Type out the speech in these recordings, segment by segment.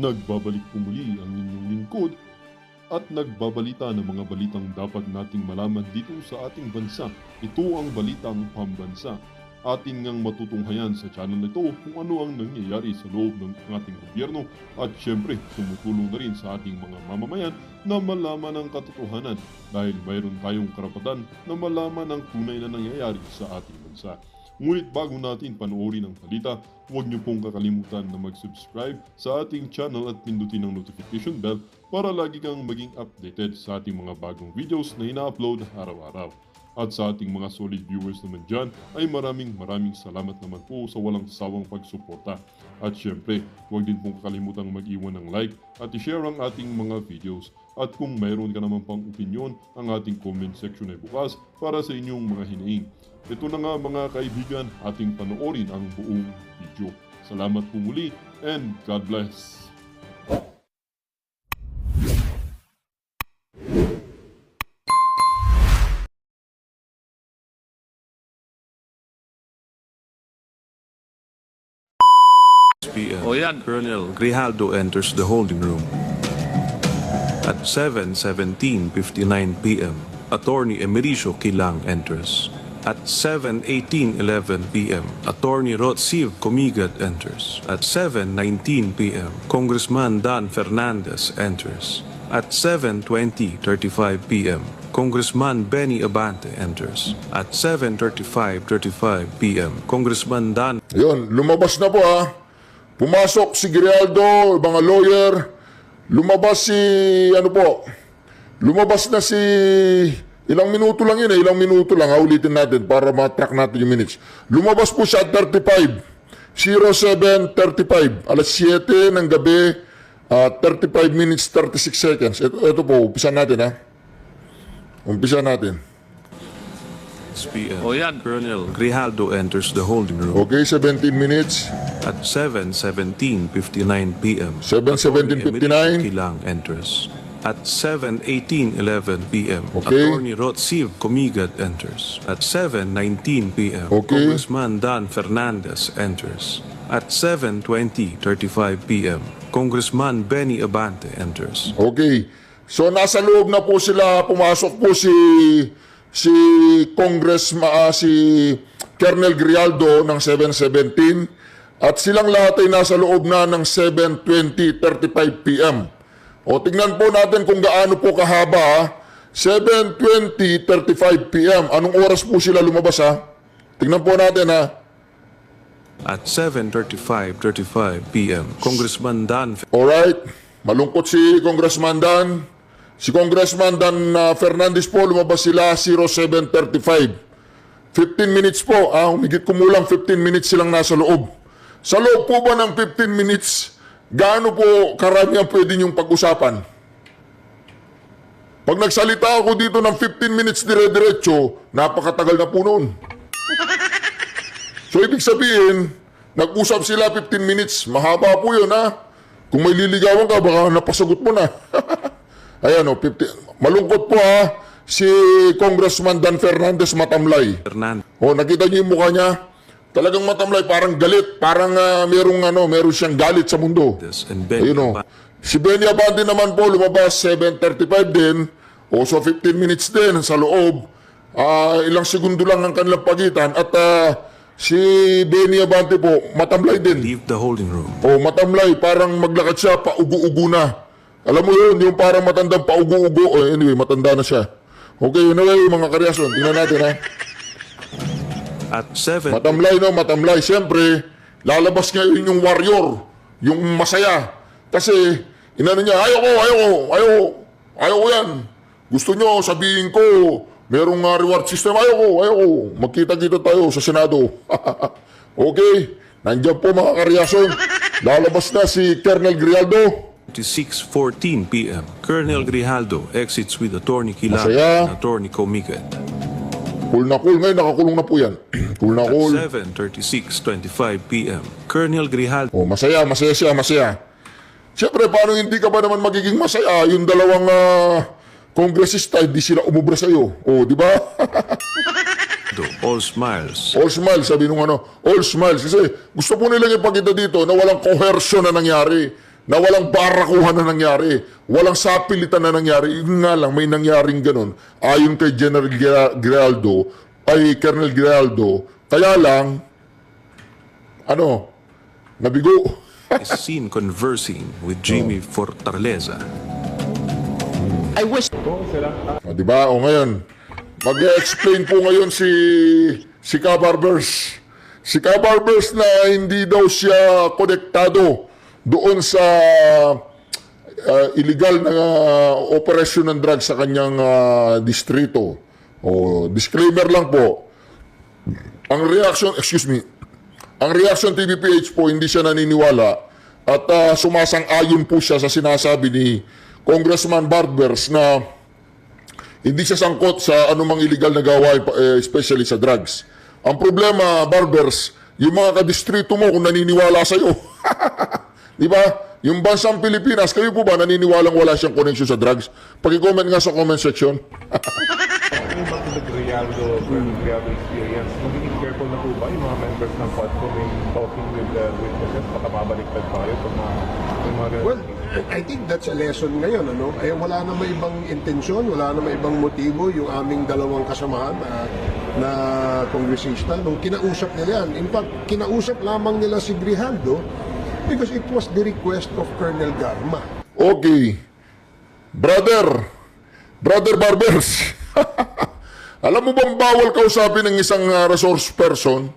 Nagbabalik po muli ang inyong lingkod at nagbabalita ng mga balitang dapat nating malaman dito sa ating bansa. Ito ang Balitang Pambansa. Ating ngang matutunghayan sa channel nito kung ano ang nangyayari sa loob ng ating gobyerno at syempre tumutulong na rin sa ating mga mamamayan na malaman ang katotohanan dahil mayroon tayong karapatan na malaman ang tunay na nangyayari sa ating bansa. Ngunit bago natin panoorin ang balita, huwag niyo pong kakalimutan na mag-subscribe sa ating channel at pindutin ang notification bell para lagi kang maging updated sa ating mga bagong videos na ina-upload araw-araw. At sa ating mga solid viewers naman dyan ay maraming salamat naman po sa walang sawang pagsuporta. At syempre, huwag din pong kakalimutan mag-iwan ng like at i-share ang ating mga videos. At kung mayroon ka naman pang opinion, ang ating comment section ay bukas para sa inyong mga hinaing. Ito na nga mga kaibigan, ating panoorin ang buong video. Salamat po muli and God bless! PM, Colonel Grijaldo enters the holding room. At 7:17:59 PM, Attorney Emericio Quilang enters. At 7:18:11 PM, Attorney Rotsiv Comigat enters. At 7:19 PM, Congressman Dan Fernandez enters. At 7:20:35 PM, Congressman Benny Abante enters. At 7:35:35 PM, Congressman Dan... Yun, lumabas na po ha. Pumasok si Grijaldo, mga lawyer. Lumabas si, lumabas na si, ilang minuto lang yun ilang minuto lang. Ulitin natin para ma-track natin yung minutes. Lumabas po siya at 35. 07:35. Alas 7 ng gabi, 35 minutes, 36 seconds. Ito po, umpisa natin ha. Umpisa natin. PM, Colonel Grijaldo enters the holding room. Okay, 17 minutes. At 7:17:59 PM, 7:17:59. Quilang enters. At 7:18:11 PM, Okay. Attorney Rotsiv Comigat enters. At 7:19 PM, Okay. Congressman Dan Fernandez enters. At 7:20:35 PM, Congressman Benny Abante enters. Okay. So nasa loob na po sila, pumasok po si si Colonel Grijaldo ng 7:17 at silang lahat ay nasa loob na ng 7:20:35 PM. O tingnan po natin kung gaano po kahaba. 7:20:35 PM. Anong oras po sila lumabas ha? Tingnan po natin ha. At 7:35:35 PM, Congressman Dan... Alright. Malungkot si Congressman Dan. Si Congressman Dan Fernandez po, lumabas sila 07:35. 15 minutes po, humigit kumulang 15 minutes silang nasa loob. Sa loob po ba ng 15 minutes, gaano po karami ang pwede niyong pag-usapan? Pag nagsalita ako dito ng 15 minutes dire-diretso, napakatagal na po noon. So ibig sabihin, nag-usap sila 15 minutes, mahaba po yun ha. Kung may liligawan ka, baka napasagot mo na. Ayan o, 50. Malungkot po ha, si Congressman Dan Fernandez matamlay. O, nakita niyo yung mukha niya? Talagang matamlay, parang galit, parang meron siyang galit sa mundo. Ayun o. Si Benny Abante naman po, lumabas 7:35 din, o so 15 minutes din sa loob. Ilang segundo lang ang kanilang pagitan at si Benny Abante po, matamlay din. Leave the holding room. O, matamlay, parang maglakad siya, paugu-ugu na. Alam mo yun, yung parang matandang paugo-ugo. Anyway, matanda na siya. Okay, anyway, mga karyason, tingnan natin ha. At 7... Matamlay no, matamlay. Siyempre, lalabas ngayon yung warrior, yung masaya. Kasi, inano niya, ayoko yan. Gusto nyo, sabihin ko, merong reward system, ayoko. Magkita-kita tayo sa Senado. Okay, nandiyan po mga karyason. Lalabas na si Colonel Grijaldo. 6:14 PM, Colonel Grijaldo exits with Attorney Quilang Masaya. and Attorney Comigat. Cool na cool. Ngayon, nakakulong na po yan. Cool na cool. 7:36:25 PM, Colonel Grijaldo Oh, masaya siya, masaya. Siyempre, paano hindi ka ba naman magiging masaya? Yung dalawang kongresista, hindi sila umubra sa'yo. Oh, di ba? all smiles. All smiles, sabi nung all smiles. Kasi gusto po nilang ipakita dito na walang coercion na nangyari. na walang barakuhan na nangyari, walang sapilitan na nangyari. Yun nga lang, may nangyaring ganun. Ayon kay General Grijaldo, ay Colonel Grijaldo, kaya lang, nabigo. is seen conversing with Jimmy Fortaleza. O, diba? O ngayon, mag-explain po ngayon si Ka Barbers. Si Ka Barbers na hindi daw siya konektado doon sa illegal na operasyon ng drugs sa kanyang distrito. O, disclaimer lang po. Ang reaction TVPH po, hindi siya naniniwala at sumasang-ayon po siya sa sinasabi ni Congressman Barbers na hindi siya sangkot sa anumang illegal na gawain, especially sa drugs. Ang problema, Barbers, yung mga kadistrito mo kung naniniwala sa'yo. Di ba? Yung bansang Pilipinas, kayo po ba naniniwalang wala siyang connection sa drugs? Pag-comment nga sa comment section. Going back to the Grijaldo experience, magiging careful na po ba yung mga members ng Quadcom in talking with the witnesses? Baka mabaliktad pa kayo pag mga Well, I think that's a lesson ngayon, ano? Eh, wala na may ibang intensyon, wala na may ibang motibo yung aming dalawang kasamahan na kongresista. Nung kinausap nila yan, in fact, kinausap lamang nila si Grijaldo because it was the request of Colonel Garma. Okay. Brother Barbers. Alam mo bang bawal kausapin ng isang resource person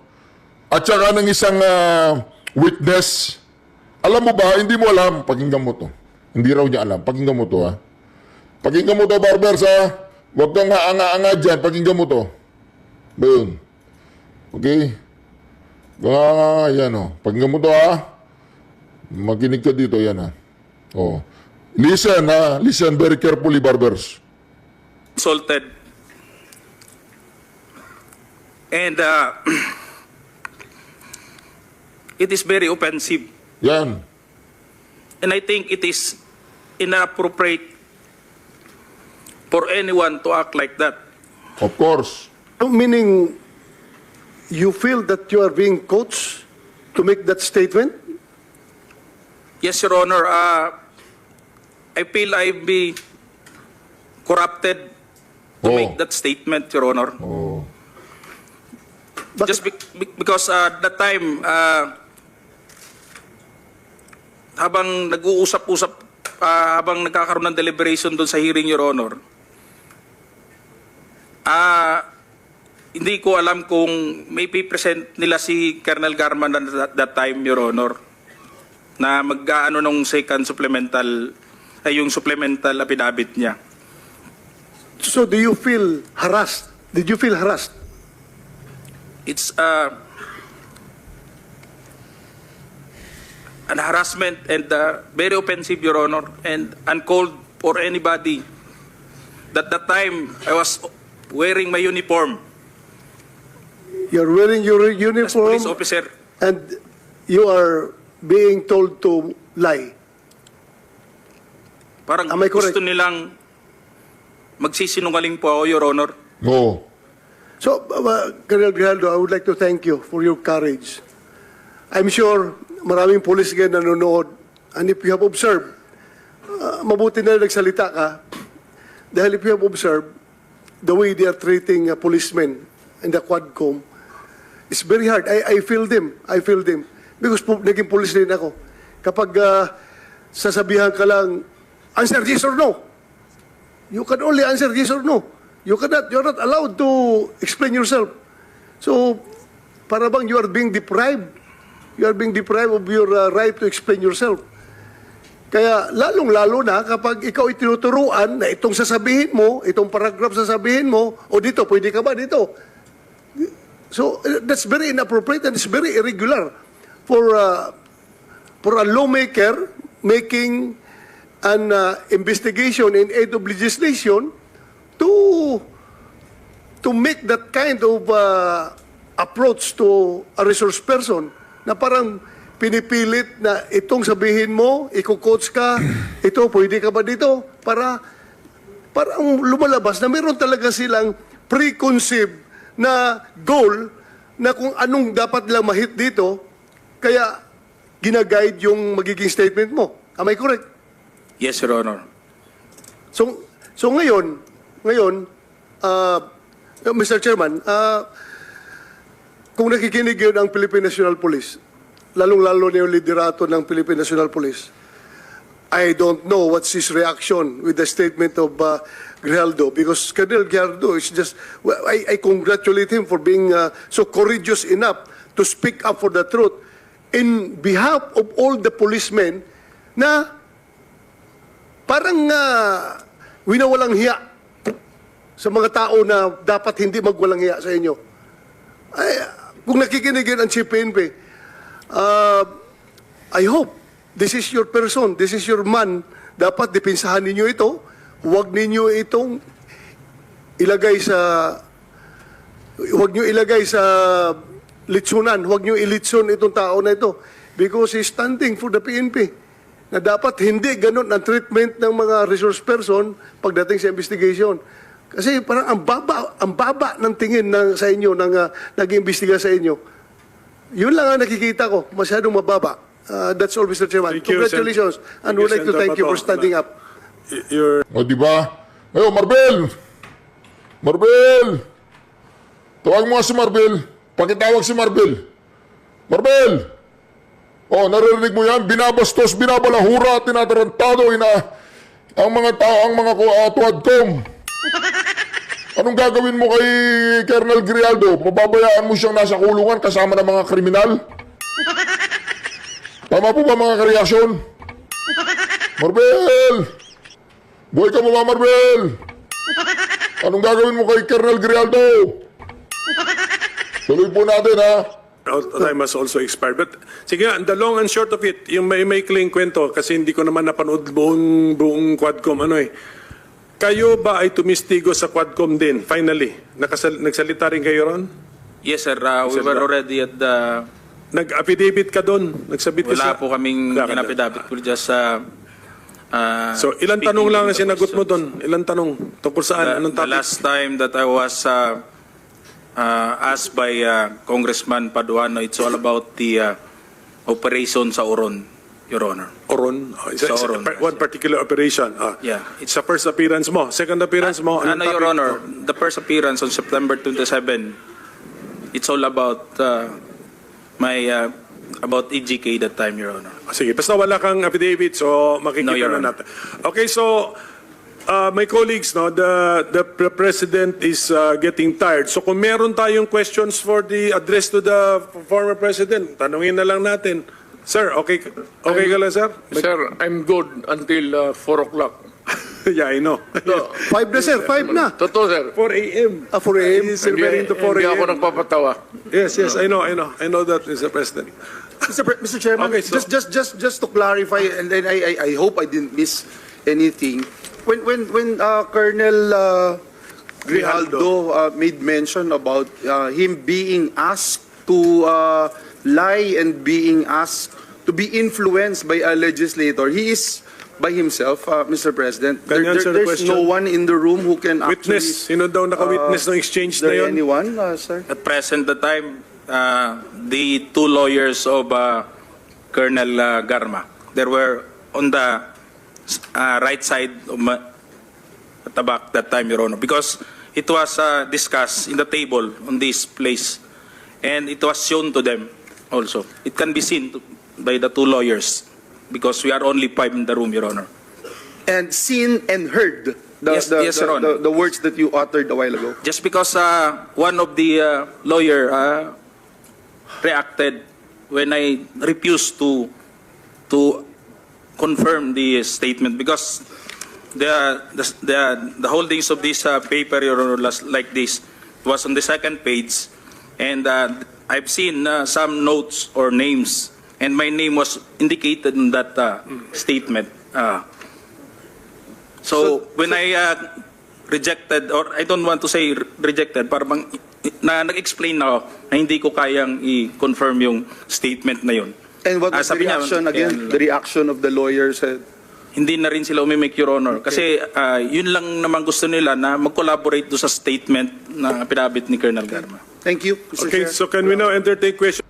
at saka ng isang witness? Alam mo ba, hindi mo alam, pakinggan mo to. Hindi raw niya alam, pakinggan mo to ha. Pakinggan mo to, Barbers ha. Huwag kang anga-anga dyan, pakinggan mo to. Ba yun? Okay? Yan o. Pakinggan mo to ha. Makinig ka dito, yan ha. Oh. Listen ha, listen very carefully, Barbers. Consulted. And it is very offensive. Yan. And I think it is inappropriate for anyone to act like that. Of course. Meaning, you feel that you are being coached to make that statement? Yes, Your Honor. I feel I've been corrupted to Oh. make that statement, Your Honor. Oh. Just because that time, habang nag-uusap-usap, habang nagkakaroon ng deliberation doon sa hearing, Your Honor, hindi ko alam kung may present nila si Colonel Garman at that time, Your Honor, na mag-ano nung second supplemental, ay yung supplemental affidavit niya. So do you feel harassed? Did you feel harassed? It's an harassment and very offensive, Your Honor, and uncalled for anybody. That time, I was wearing my uniform You're wearing your as uniform police officer. and you are being told to lie. Parang Am I correct? gusto nilang magsisinungaling po ako, Your Honor. No. So, Colonel Grijaldo, I would like to thank you for your courage. I'm sure maraming police ngayon nanonood, and if you have observed, mabuti na nagsalita ka, dahil if you have observed, the way they are treating policemen in the Quadcom, it's very hard. I feel them. Because naging police din ako. Kapag sasabihan ka lang, answer yes or no. You can only answer yes or no. You're not allowed to explain yourself. So, para bang you are being deprived. You are being deprived of your right to explain yourself. Kaya lalong-lalo na kapag ikaw itinuturuan na itong sasabihin mo, itong paragraph sasabihin mo, o dito, pwede ka ba dito? So, that's very inappropriate and it's very irregular for a lawmaker making an investigation in aid of legislation to make that kind of approach to a resource person na parang pinipilit na itong sabihin mo, iko-coach ka, ito, pwede ka ba dito? Parang lumalabas na meron talaga silang preconceived na goal na kung anong dapat lang mahit dito, kaya ginaguide yung magiging statement mo. Am I correct? Yes, Your Honor. So ngayon, Mr. Chairman, kung nakikinig yun ang Philippine National Police, lalong-lalo na yung liderato ng Philippine National Police, I don't know what's his reaction with the statement of Grijaldo, because Colonel Grijaldo is just, well, I congratulate him for being so courageous enough to speak up for the truth in behalf of all the policemen na parang winawalang hiya sa mga tao na dapat hindi magwalang hiya sa inyo. Ay, kung nakikinig yun ang Chief PNP, I hope this is your person, this is your man. Dapat dipinsahan ninyo ito. Huwag ninyo itong ilagay sa litsunan. Huwag nyo ilitsun itong tao na ito because he's standing for the PNP. Na dapat hindi ganun ang treatment ng mga resource person pagdating sa investigation. Kasi parang ang baba ng tingin sa inyo, ng nag-iimbestiga sa inyo. Yun lang ang nakikita ko, masyadong mababa. That's all, Mr. Chairman. Thank you, Congratulations. And we'd like to thank you for standing up. O, di ba? Ngayon, Marbel! Tawag mo nga si Marbel. Pakitawag si Marbel. Marbel! O, naririnig mo yan? Binabastos, binabalahura, tinatarantado, ang mga tao, ang mga tuwadkom. Anong gagawin mo kay Colonel Grijaldo? Mababayaan mo siyang nasa kulungan kasama ng mga kriminal? Tama po ba mga kareaksyon? Marbel! Buhay ka mo ba, Marbel? Anong gagawin mo kay Colonel Grijaldo? Tuloy po natin, ha? Time has also expired. But sige nga, the long and short of it, yung may maikling kwento, kasi hindi ko naman napanood buong Quadcom, kayo ba ay tumistigo sa Quadcom din, finally? Nagsalita rin kayo ron? Yes, sir. We were already at the... Nag-affidavit ka doon? Nagsabit ka Wala po kaming Wala ka inapidabit. We're just... So, ilang tanong lang ang sinagot mo doon? Ilang tanong? Tungkol saan? Anong The topic? last time that I was asked by Congressman Paduano, it's all about the operation sa Oron, Your Honor. Oron? Sa Oron. One particular operation? Yeah. It's the first appearance mo. Second appearance mo? Anong Your topic? Honor, the first appearance on September 27, it's all about about EGK that time, Your Honor. Sige, basta wala kang affidavit, so makikita No, Your na Honor. natin. Okay, so my colleagues, the President is getting tired. So kung meron tayong questions for the address to the former President, tanungin na lang natin. Sir, okay ka lang, sir? Sir, I'm good until 4 o'clock. Yeah, I know. 5 na, sir. 5 na. Totoo, sir. 4 a.m. 4 a.m. He's referring to 4 Hindi a.m. ako nagpapatawa. Yes, I know that, Mr. President. Mr. Chairman, Okay, so- just to clarify, and then I hope I didn't miss anything. When Colonel Grijaldo made mention about him being asked to lie and being asked to be influenced by a legislator, he is by himself, Mr. President. Can you answer the There's question? no one in the room who can Witness. actually... Sino daw naka-witness ng exchange Is there na yun? anyone, sir? At present the time, the two lawyers of Colonel Garma, they were on the right side of at the back that time, Your Honor, because it was discussed in the table on this place, and it was shown to them also. It can be seen by the two lawyers because we are only 5 in the room, Your Honor. And seen and heard Yes, Your Honor. the words that you uttered a while ago. Just because one of the lawyer reacted when I refused to confirm the statement, because the holdings of this paper, Your Honor, like this, was on the second page, and I've seen some notes or names, and my name was indicated in that statement. So when I rejected, or I don't want to say rejected, parang nag-explain ako na hindi ko kayang i-confirm yung statement na yun. And what was the Sabi niya, reaction again? The reaction of the lawyer said, hindi na rin sila umimik, Your Honor. Kasi yun lang naman gusto nila na mag-collaborate do sa statement na pinabit ni Colonel Garma. thank you, Mr. Okay, Chair. so can we now entertain questions?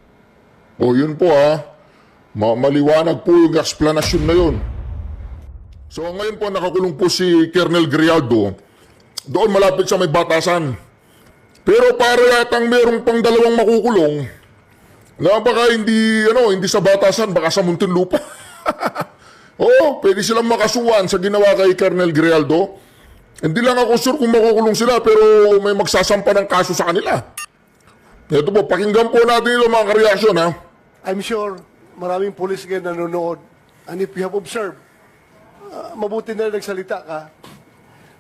O, yun po, ha? Maliwanag po yung explanation na yun. So ngayon po nakakulong po si Colonel Grijaldo. Doon malapit sa may batasan. Pero para yatang merong pang dalawang makukulong na baka hindi sa batasan, baka sa Muntinlupa. Oo, pwede silang makasuhan sa ginawa kay Colonel Grijaldo. Hindi lang ako sure kung makukulong sila pero may magsasampa ng kaso sa kanila. Ito po, pakinggan po natin ito mga kareaksyon ha. I'm sure maraming pulis ngayon nanonood. And if you have observed, mabuti na nagsalita ka.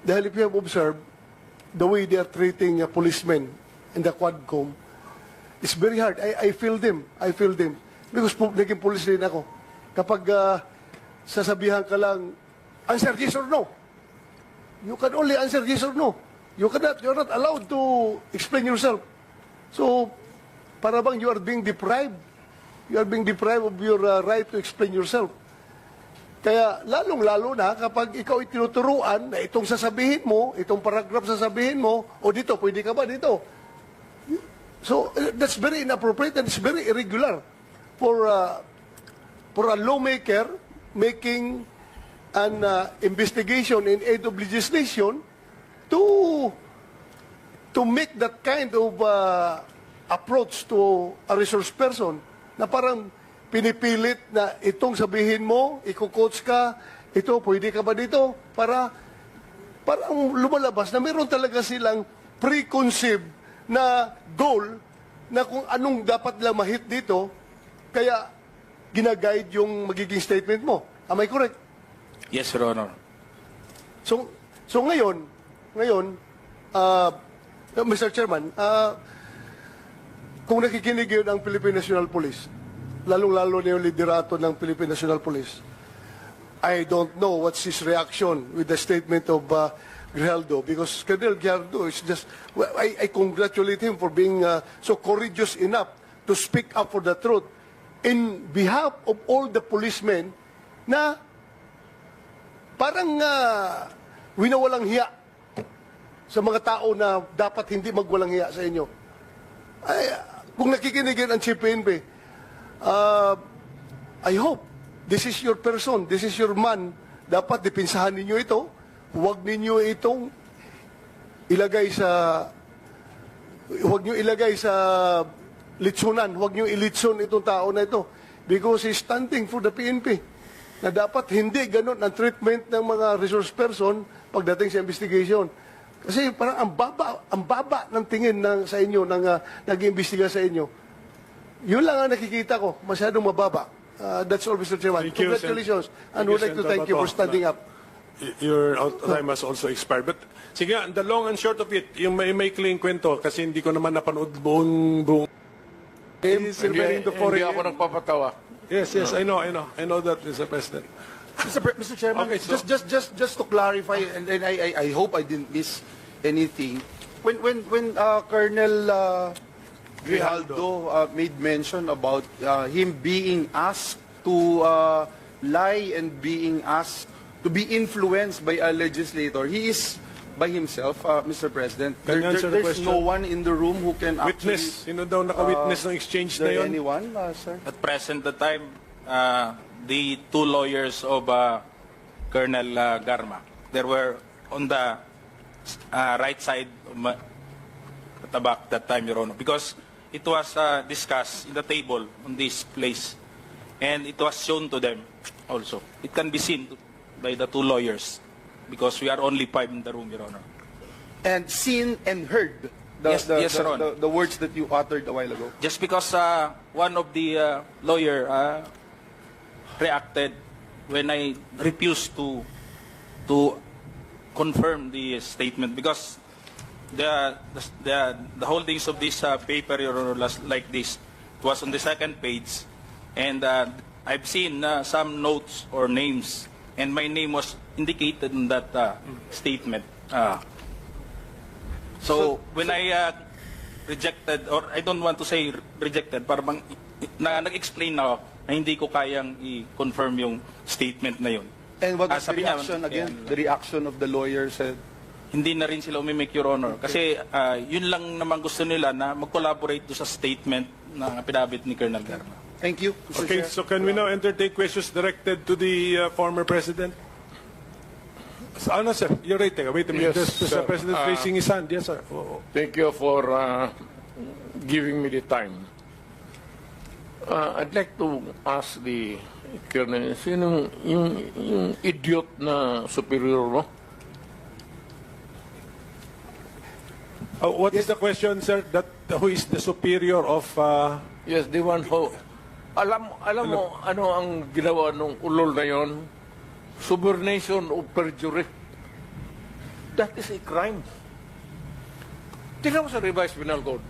Dahil if you have observed, the way they are treating policemen in the Quadcom, it's very hard. I feel them. Because naging police din ako. Kapag sasabihan ka lang, answer yes or no. You can only answer yes or no. You're not allowed to explain yourself. So, para bang you are being deprived. You are being deprived of your right to explain yourself. Kaya lalong-lalo na kapag ikaw itinuturuan na itong sasabihin mo, itong paragraph sasabihin mo, o dito, pwede ka ba dito? So, that's very inappropriate and it's very irregular for a lawmaker making an investigation in aid of legislation to make that kind of approach to a resource person na parang pinipilit na itong sabihin mo, iko-coach ka, ito, pwede ka ba dito? Parang lumalabas na meron talaga silang preconceived na goal na kung anong dapat lang mahit dito, kaya ginaguide yung magiging statement mo. Am I correct? Yes, Your Honor. So ngayon, Mr. Chairman, kung nakikinig yun ang Philippine National Police, lalong-lalo na yung liderato ng Philippine National Police, I don't know what's his reaction with the statement of Grijaldo, because Colonel Grijaldo is just, I congratulate him for being so courageous enough to speak up for the truth in behalf of all the policemen na parang winawalang hiya sa mga tao na dapat hindi magwalang hiya sa inyo. Kung nakikinig yun ang Chief PNP, I hope this is your person, this is your man. Dapat dipinsahan ninyo ito. Huwag ninyo itong ilagay sa litsunan. Huwag nyo ilitsun itong tao na ito. Because he's standing for the PNP. Na dapat hindi ganun ang treatment ng mga resource person pagdating sa investigation. Kasi parang ang baba ng tingin sa inyo, nag-iimbestiga sa inyo. Yun lang ang nakikita ko, masyadong mababa. That's all, Mr. Chairman. Thank you, Congratulations. And Thank you, would like to Senator thank you for Bato. standing up. Your time has also expired. But sige, the long and short of it, yung may clean kwento kasi hindi ko naman napanood buong He's referring to Hindi ako nagpapatawa. Yes, I know that, Mr. President. Mr. Chairman, Okay, so- just to clarify, and then I hope I didn't miss anything. When Colonel Grijaldo made mention about him being asked to lie and being asked to be influenced by a legislator, he is by himself, Mr. President. Can you answer the There's question? no one in the room who can Witness, actually... sino daw naka-witness ng exchange Is na there yun? anyone, sir? At present the time, the two lawyers of Colonel Garma, they were on the right side of the back that time, Your Honor, because it was discussed in the table on this place, and it was shown to them also. It can be seen by the two lawyers, because we are only 5 in the room, Your Honor. And seen and heard Yes, Your Honor. the words that you uttered a while ago. Just because one of the lawyer reacted when I refused to confirm the statement, because the holdings of this paper, Your Honor, like this, it was on the second page, and I've seen some notes or names, and my name was indicated in that statement. So when I rejected, or I don't want to say rejected, parang nag-explain na ako na hindi ko kayang i-confirm yung statement na yun. And what was the Sabi niya, reaction again? The reaction of the lawyer said, hindi na rin sila umimik, Your Honor. Kasi yun lang naman gusto nila na mag-collaborate do sa statement na pinabit ni Colonel Garma. thank you, Mr. Okay, Chair. so can we now entertain questions directed to the former President? Ano, sir? You're right. Wait a minute. Yes, There's sir. President raising his hand. Yes, sir. Thank you for giving me the time. I'd like to ask the Colonel, sino yung idiot na superior mo? What is the question, sir? That who is the superior of... Yes, the one who... Alam mo ano ang ginawa nung ulol na yon? Subornation of perjury. That is a crime. Tingnan mo sa revised penal code.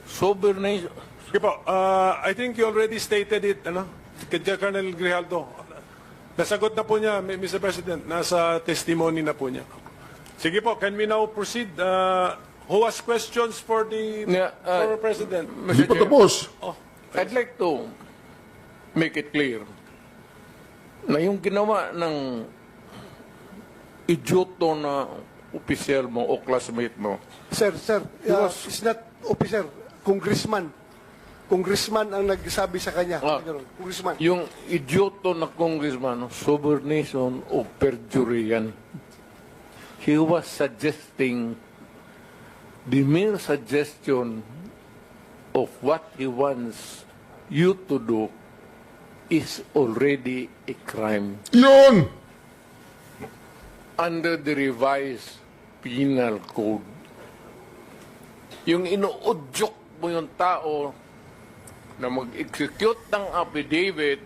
Subornation. Sige po, I think you already stated it, kay Colonel Grijaldo. Nasagot na po niya, Mr. President, nasa testimony na po niya. Sige po, can we now proceed? Who has questions for the former President? Hindi pa tapos. I'd like to make it clear na yung ginawa ng idioto na opisyal mo o classmate mo. Sir, it's not officer, congressman. Congressman ang nagsabi sa kanya. Ganun, congressman. Yung idioto na congressman, subornation o perjury yan. He was suggesting, the mere suggestion of what he wants you to do is already a crime. Yun! Under the revised penal code. Yung inuudyok mo yung tao na mag-execute ng affidavit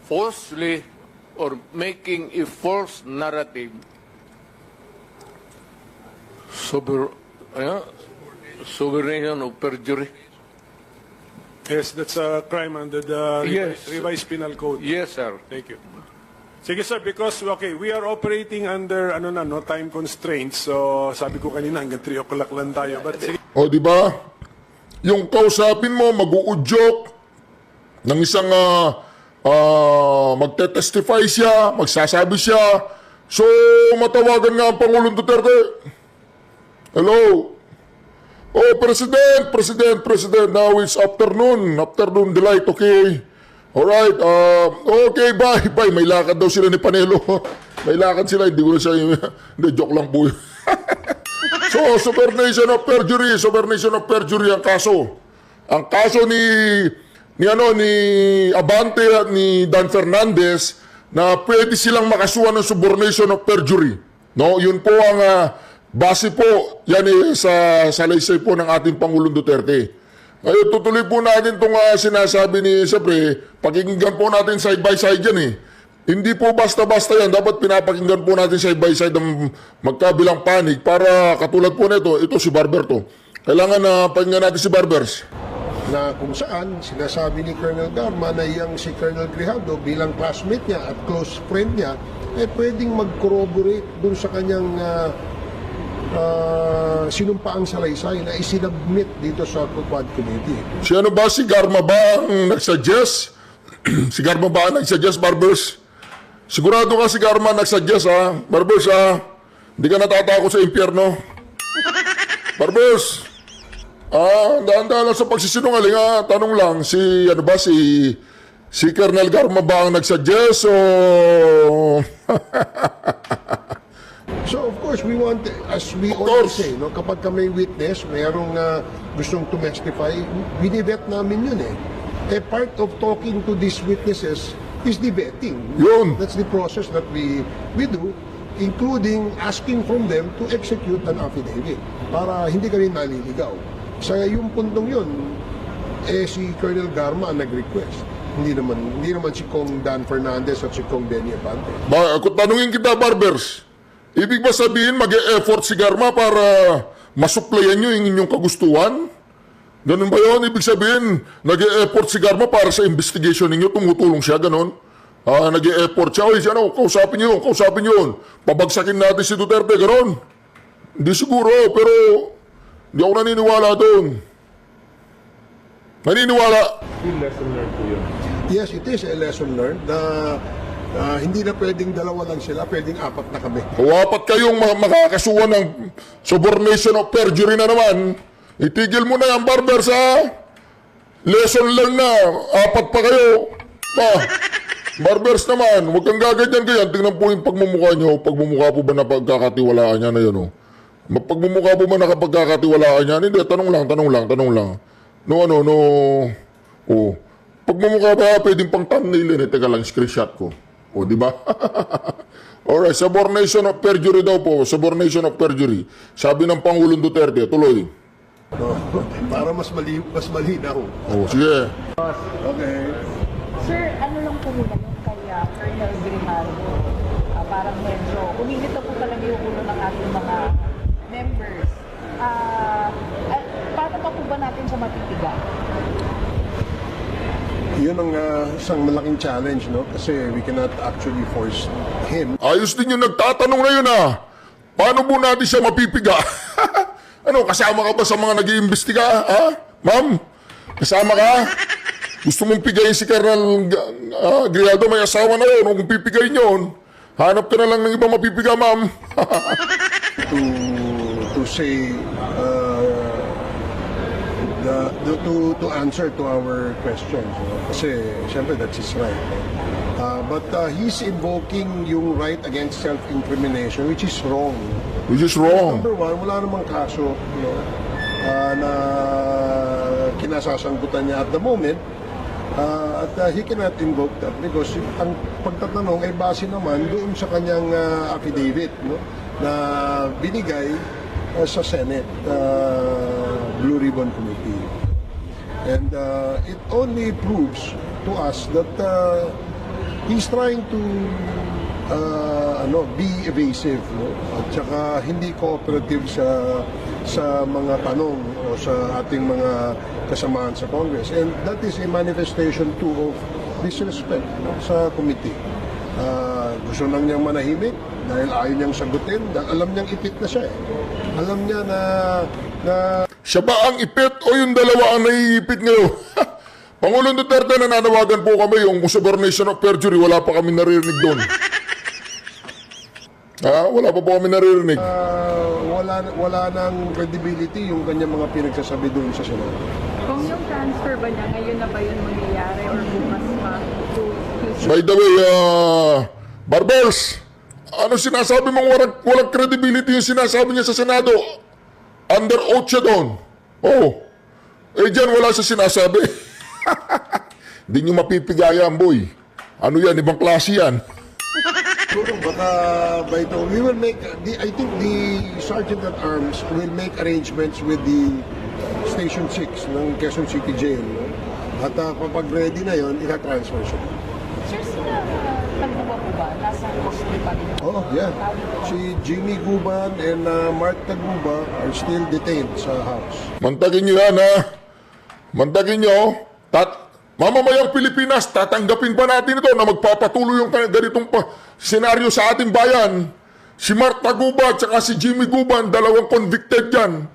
falsely or making a false narrative subornation of perjury. Yes, that's a crime under the Yes. revised penal code. Yes, sir. Thank you. Sige sir, because we are operating under time constraints. So sabi ko kanina hanggang 3 o'clock lang tayo. But sige. O, di ba? Yung kausapin mo, mag-uudyok ng isang magte-testify siya, magsasabi siya. So, matawagan nga ang Pangulong Duterte. Hello? Oh, President, now it's afternoon delight, okay? Alright, okay, bye. May lakad daw sila ni Panelo. May lakad sila, hindi ko na siya, hindi, joke lang po yun. So, subornation of perjury ang kaso. Ang kaso ni Abante at ni Dan Fernandez na pwede silang makasuhan ng subornation of perjury. No, yun po ang base po yan sa salaysay po ng ating Pangulong Duterte. Ngayon, tutuloy po natin itong sinasabi ni, siyempre, pakinggan po natin side by side yan eh. Hindi po basta-basta yan. Dapat pinapakinggan po natin side by side ang magkabilang panig para katulad po nito, ito si Barber to. Kailangan na pakinggan natin si Barbers. Na kung saan sinasabi ni Colonel Garma na yung si Colonel Grijaldo bilang classmate niya at close friend niya pwedeng mag-corroborate dun sa kanyang sinumpaang salaysay na isinabmit dito sa Quad Committee. Si ano ba? Si Garma ba ang nagsuggest? Si Garma ba ang nagsuggest, Barbers? Sigurado ka si Garma nagsuggest, ha? Barbers, ha? Hindi ka natatakot sa impyerno. Barbers! Daan-daan lang sa pagsisinungaling, ha? Tanong lang, si Colonel Garma ba ang nagsuggest, o... So of course we want, as we always say, no, kapag may witness, mayroong gustong to testify, binivet namin yun eh. Part of talking to these witnesses is the vetting. Yun. That's the process that we do, including asking from them to execute an affidavit para hindi ka rin naliligaw. Sa yung puntong yun, si Colonel Garma ang nag-request. Hindi naman si Kong Dan Fernandez at si Kong Denny Abante. Kung tanungin kita, Barbers, ibig ba sabihin mag-e-effort si Garma para masuplayan nyo yung inyong kagustuhan? Ganun ba yun? Ibig sabihin, nag-e-effort si Garma para sa investigation ninyo, tumutulong siya, ganun? Nag-e-effort siya, kausapin nyo yun. Pabagsakin natin si Duterte, ganun? Hindi siguro, pero hindi ako naniniwala doon. Naniniwala. Yung lesson learned po yun. Yes, it is a lesson learned na hindi na pwedeng dalawa lang sila, pwedeng 4 na kami. Kung 4 kayong makakasuhan ng subornation of perjury na naman, itigil mo na yan, Barbers, ha? Lesson learned na. 4 pa kayo. Barbers naman, huwag kang gaganyan-ganyan. Tingnan po yung pagmumukha nyo. Pagmumukha po ba na pagkakatiwalaan niya na yun, oh? Pagmumukha po ba na pagkakatiwalaan niya? Hindi, tanong lang. Oh. Pagmumukha ba, pwedeng pang thumbnail yun, eh. Teka lang, screenshot ko. O, di ba? Alright, subornation of perjury daw po. Subornation of perjury. Sabi ng Pangulong Duterte, tuloy. Para mas malinaw. Oh, sige. Okay. Sir, ano lang po muna yung kay Colonel Grijaldo? Parang medyo uminit na po talaga yung ulo ng ating mga members. Paano pa po ba natin siya matipigan? Yun ang isang malaking challenge, no? Kasi we cannot actually force him. Ayos din yung nagtatanong na yun, ah. Paano po natin siya mapipiga? Ano, kasama ka ba sa mga nag-iimbestiga, ha? Ma'am, kasama ka? Gusto mong pigayin si Colonel Grijaldo, may asawa na yun. Kung pipigayin yun, hanap ka na lang ng ibang mapipiga, ma'am. to say to answer to our questions, no? Kasi syempre that's his right, but he's invoking yung right against self-incrimination, which is wrong. Number one, wala namang kaso, no, na kinasasangkutan niya at the moment, at he cannot invoke that because ang pagtatanong ay base naman doon sa kanyang affidavit, no, na binigay sa Senate Blue Ribbon Committee. And it only proves to us that he's trying to be evasive, no? At saka hindi cooperative sa mga tanong o sa ating mga kasamaan sa Congress. And that is a manifestation too of disrespect, no, sa committee. Gusto lang niyang manahimik dahil ayaw niyang sagutin. Dahil alam niyang ipit na siya, eh. Alam niya na Siya ba ang ipit o yung dalawa ang naiipit ngayon? Pangulong Duterte, nananawagan po kami yung subornation of perjury. Wala pa kami naririnig doon. Wala pa po kami naririnig. wala nang credibility yung kanyang mga pinagsasabi doon sa Senado. Kung yung transfer ba niya, ngayon na ba yun mangyayari or bukas pa? By the way, Barbers, ano sinasabi mong walang credibility yung sinasabi niya sa Senado? Under oath siya doon. Oh, dyan wala siya sinasabi. Hindi nyo mapipigayan, boy. Ano yan? Ibang klase yan. Siguro baka by the we will make I think the Sergeant at Arms will make arrangements with the Station 6 ng Quezon City Jail, no? At kapag ready na yon, ika-transfer siya. Sir, sila Taguba po ba? Nasa custody pa rin? Oh, yeah. Si Jimmy Guban and Mark Taguba are still detained sa house. Mantagin nyo yan, ha? Mantagin nyo. Mamamayang Pilipinas, tatanggapin pa natin ito na magpapatuloy yung ganitong senaryo sa ating bayan. Si Mark Taguba at saka si Jimmy Guban, dalawang convicted dyan.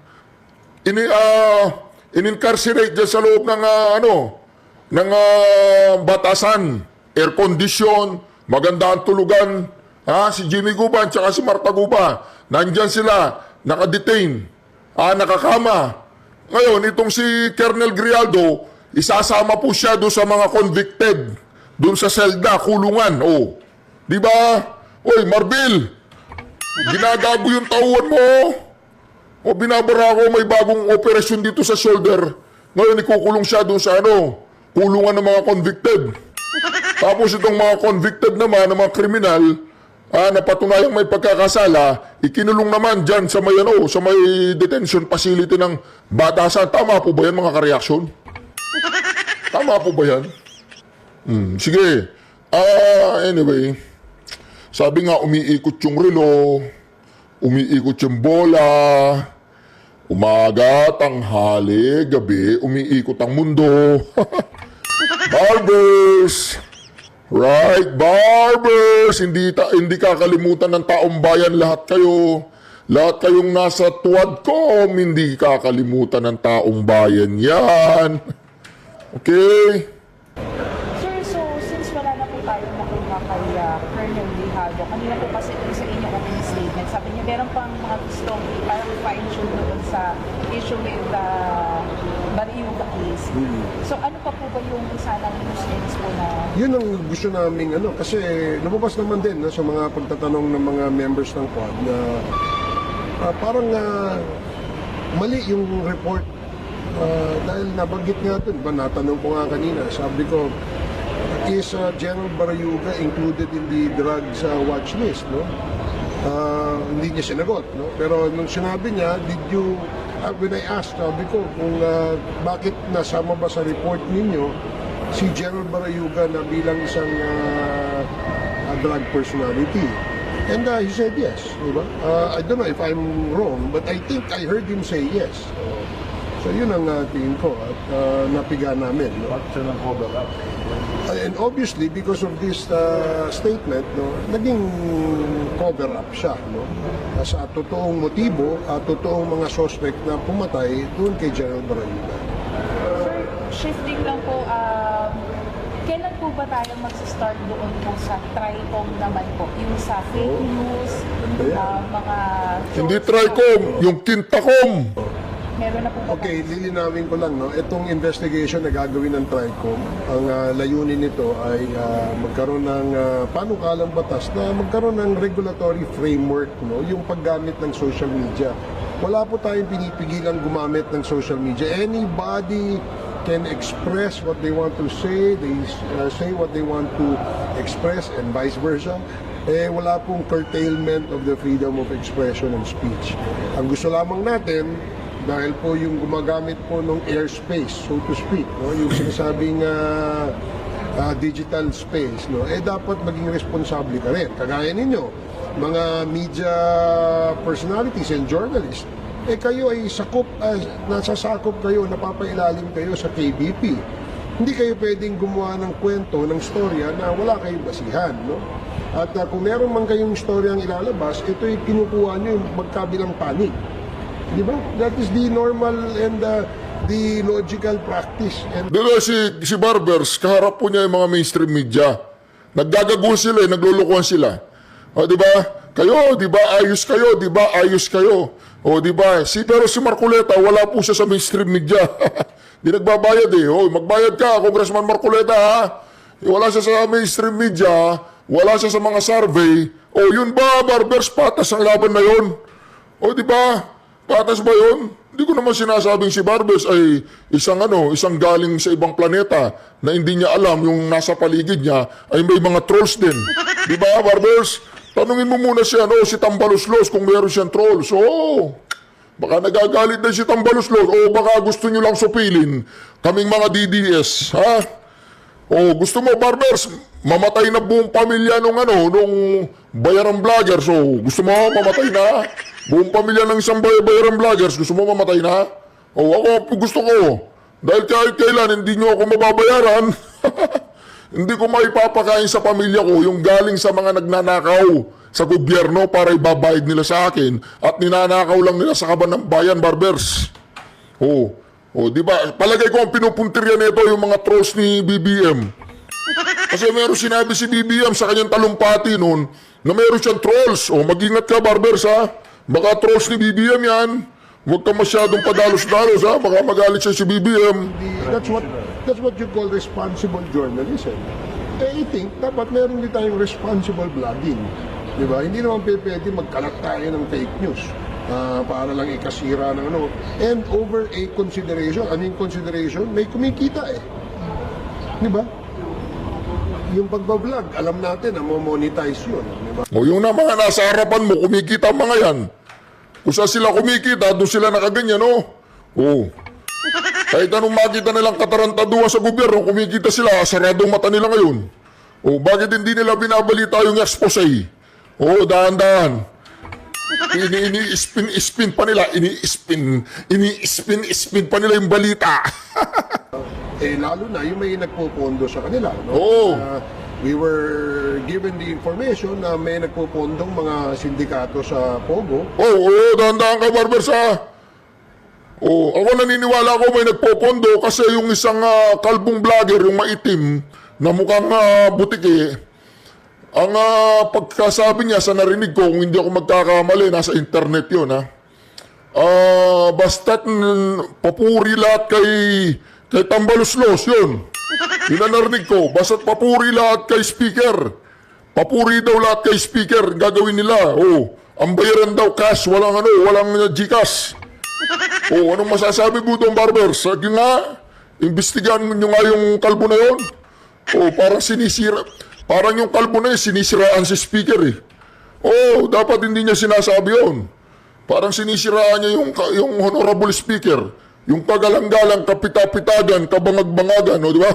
In-incarcerate dyan sa loob ng batasan. Air condition, maganda ang tulugan. Si Jimmy Guban at saka si Mark Taguba, nandyan sila, nakadetain, nakakama. Ngayon, itong si Colonel Grijaldo, isasama po siya doon sa mga convicted, doon sa selda, kulungan. Oh, di ba? Oy, Marbil, ginagago yung tauhan mo. O binabara ko, may bagong operasyon dito sa shoulder. Ngayon, ikukulong siya doon sa kulungan ng mga convicted. Tapos itong mga convicted naman, ng mga kriminal, na patunayang may pagkakasala, ikinulong naman dyan sa may, sa may detention facility ng batasan. Tama po ba yan, mga kareaksyon? Tama po ba yan? Sige. Anyway, sabi nga umiikot yung relo, umiikot yung bola, umaga, tanghali, gabi, umiikot ang mundo. Barbers! Right, Barbers! Hindi kakalimutan ng taong bayan lahat kayo. Lahat kayong nasa Tuadcom, hindi kakalimutan ng taong bayan yan. Okay? Sir, so since wala na po tayong nakuha kay Colonel Grijaldo, kanina po kasi sa inyong opening statement, sabi niya meron pang mga gustong parang fine-tune doon sa issue with Bariuga case. So ano pa po ba yung isa ng news links po na... Yun ang gusto naming kasi lumabas naman din sa mga pagtatanong ng mga members ng Quad na parang mali yung report. Dahil nabanggit nga doon, natanong ko nga kanina, sabi ko, is General Barayuga included in the drugs watch list, no? Hindi niya sinagot, no? Pero nung sinabi niya, did you, when I asked, sabi ko kung bakit nasama ba sa report ninyo si General Barayuga na bilang isang drug personality. And he said yes, di ba? I don't know if I'm wrong, but I think I heard him say yes. So yun ang tingin ko at napiga namin. No? And obviously, because of this statement, no, naging cover-up siya. No? Sa totoong motibo at totoong mga suspect na pumatay doon kay General Barayuga. Sir, shifting lang po, kailan po ba tayo mag-start doon po sa TRICOM naman po? Yung sa fake news, mga... Hindi TRICOM, yung Quintacom. Meron na po ba? Okay, lilinawin ko lang, no? Itong investigation na gagawin ng TRICOM, ang layunin nito ay magkaroon ng panukalang batas na magkaroon ng regulatory framework, no? Yung paggamit ng social media. Wala po tayong pinipigilan gumamit ng social media. Anybody can express what they want to say, they say what they want to express, and vice versa. Wala pong curtailment of the freedom of expression and speech. Ang gusto lamang natin, dahil po yung gumagamit po ng airspace, so to speak, no? Yung sinasabing digital space, no? Dapat maging responsable ka rin. Kagaya ninyo, mga media personalities and journalists, kayo ay nasasakop kayo, napapailalim kayo sa KBP. Hindi kayo pwedeng gumawa ng kwento, ng storya na wala kayong basihan, no? At kung meron man kayong storyang ilalabas, ito'y kinukuha nyo yung magkabilang panig. Di ba? That is the normal and the logical practice. And Diba si Barbers, kaharap po niya yung mga mainstream media. Naggagagulo sila, naglulukuhan sila. O, di ba? Kayo, di ba? Ayos kayo, di ba? Ayos kayo. O, di ba? Pero si Marcoleta, wala po siya sa mainstream media. Di nagbabayad eh. O, magbayad ka, Congressman Marcoleta, ha? Wala siya sa mainstream media, wala siya sa mga survey. O, yun ba, Barbers, patas ang laban na yun? O, di ba? Patas ba yun? Hindi ko naman sinasabing si Barbers ay isang galing sa ibang planeta na hindi niya alam yung nasa paligid niya ay may mga trolls din. Di ba, Barbers? Tanungin mo muna si Tambaloslos kung meron siyang trolls. Oo. Baka nagagalit na si Tambaloslos o baka gusto niyo lang supilin kaming mga DDS. Ha? O gusto mo, Barbers, mamatay na buong pamilya nung bayarang vlogger. So, gusto mo mamatay na? Buong pamilya ng isang bayarang vloggers, gusto mo mamatay na? O ako, gusto ko. Dahil kahit kailan, hindi nyo ako mababayaran. Hindi ko maipapakain sa pamilya ko yung galing sa mga nagnanakaw sa gobyerno para ibabayad nila sa akin at ninanakaw lang nila sa kaban ng bayan, Barbers. O, di ba? Palagay ko ang pinupuntirya nito yung mga trolls ni BBM. Kasi meron sinabi si BBM sa kanyang talumpati noon na meron siyang trolls. O, mag-ingat ka, Barbers, ha? Baka trolls ni BBM yan. Huwag ka masyadong padalos-dalos, ha? Baka magalit siya si BBM. that's what you call responsible journalism. I think dapat meron din tayong responsible blogging. Di ba? Hindi naman pwede magkalat tayo ng fake news para lang ikasira ng And over a consideration, consideration, may kumikita eh. Di ba? Yung pagbablog, alam natin na mo-monetize yun. Diba? O yung na mga nasa harapan mo, kumikita mga yan. Kung saan sila kumikita, doon sila nakaganyan, no? O. Kahit anong makita nilang katarantaduhan sa gobyerno, kumikita sila, saradong mata nila ngayon. O, bakit hindi nila binabalita yung expose? O, dahan-dahan. Ini-spin pa nila, ini-spin pa nila yung balita. Lalo na yung may nagpupondo sa kanila. No? Oo. We were given the information na may nagpupondong mga sindikato sa Pogo. Oo, dahan-dahan ka, Barbers, ha? Ako naniniwala ko may nagpopondo kasi yung isang kalbong vlogger, yung maitim, na mukhang butiki, Ang pagkasabi niya sa narinig ko, kung hindi ako magkakamali, nasa internet yun, ha? Basta't papuri lahat kay Tambaluslos, yun. Yun ang narinig ko. Basta't papuri lahat kay speaker. Papuri daw lahat kay speaker. Gagawin nila. Oh, ang bayaran daw cash. Walang Gcash. Oh, anong masasabi mo doon, Barber? Sige nga, imbestigahan nyo nga yung kalbo na yun. Oh, parang sinisira. Parang yung kalbo na yun, sinisiraan si speaker eh. Oh, dapat hindi niya sinasabi yun. Parang sinisiraan niya yung honorable speaker. Yung kagalang-galang, kapita-pitagan, kabangag-bangagan, o di ba?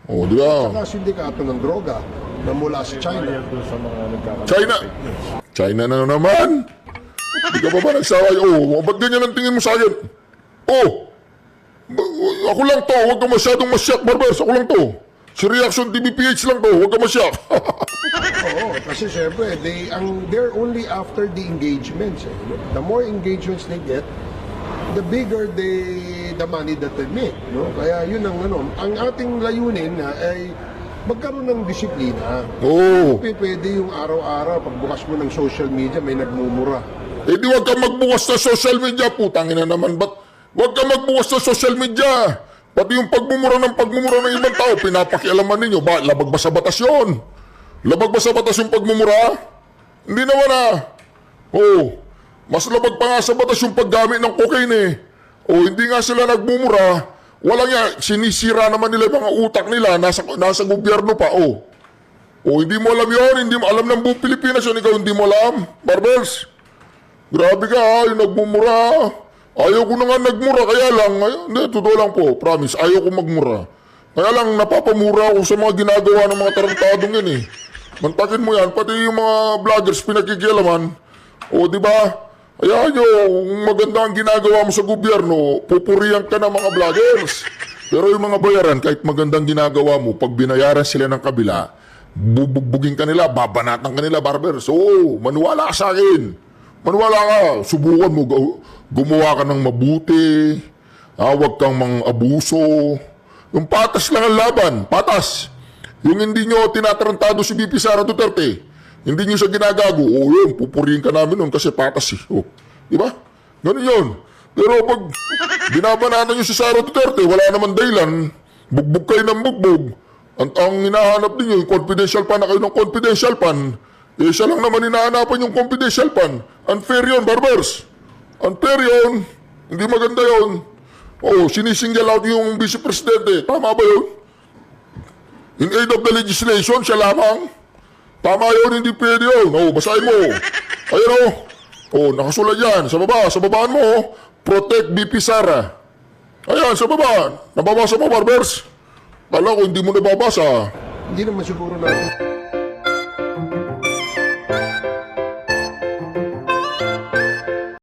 O di ba? Saka sindikato ng droga na mula sa China. China na naman. Hindi ka pa ba nagsaway? Oh, ba't ganyan ang tingin mo sa akin? Oh, ako lang to. Huwag ka masyadong masyak, Barbers. Ako lang to. Si Reaction TVPH lang to. Huwag ka masyak. Oo, kasi syempre, they're only after the engagements. Eh. The more engagements they get, the bigger the money that they make. No? Kaya yun ang ang ating layunin ay magkaroon ng disiplina. Oo. Pwede yung araw-araw, pagbukas mo ng social media, may nagmumura. Eh di huwag ka magbukas sa social media. Putangin na naman. Ba't huwag ka magbukas sa social media? Pati yung pagmumura ng ibang tao, pinapakialaman ninyo. Labag ba sa batas yun? Labag ba sa batas yung pagmumura? Hindi naman Oh, mas labag pa nga sa batas yung paggamit ng cocaine eh. Oh, hindi nga sila nagmumura. Wala nga, sinisira naman nila yung mga utak nila, nasa gobyerno pa, oh. Oh, hindi mo alam yun, hindi mo alam ng buong Pilipinas yun, ikaw hindi mo alam, Barbers. Grabe ka, yung nagmumura. Ayaw ko na nga nagmura, kaya lang, hindi, totoo lang po, promise, ayaw ko magmura. Kaya lang, napapamura ako sa mga ginagawa ng mga tarantadong yan eh. Mantakin mo yan, pati yung mga vloggers pinakikialaman. O, di ba? Ayan nyo, kung maganda ang ginagawa mo sa gobyerno, pupurihan ka ng mga vloggers. Pero yung mga bayaran, kahit magandang ginagawa mo, pag binayaran sila ng kabila, bubugbugin ka nila, babanatan ka nila, Barbers. Oo, maniwala ka sa akin. Maniwala ka. Subukan mo, gumawa ka ng mabuti. Huwag kang mang-abuso. Yung patas lang ang laban, patas. Yung hindi nyo tinatarantado si VP Sara Duterte, hindi nyo siya ginagago, yun, pupurihin ka namin nun kasi patas eh. Oh, di ba? Ganun yun. Pero pag binabanatan nyo si Sara Duterte, wala naman dahilan, bugbog kayo ng bugbog. Ang hinahanap ninyo, yung confidential pan na kayo ng confidential pan, siya lang naman hinahanapan yung confidential pan. Unfair yun, Barbers. Unfair yun. Hindi maganda yun. Sinisingle out yung vice presidente. Tama ba yun? In aid of the legislation, siya lamang. Tama yun, hindi pwede yun. Basahin mo. Ayan nakasulat yan. Sa babaan mo, Protect BP Sara. Ayan, sa baba. Nababasa mo, Barbers? Kala ko hindi mo nababasa. Hindi naman siguro natin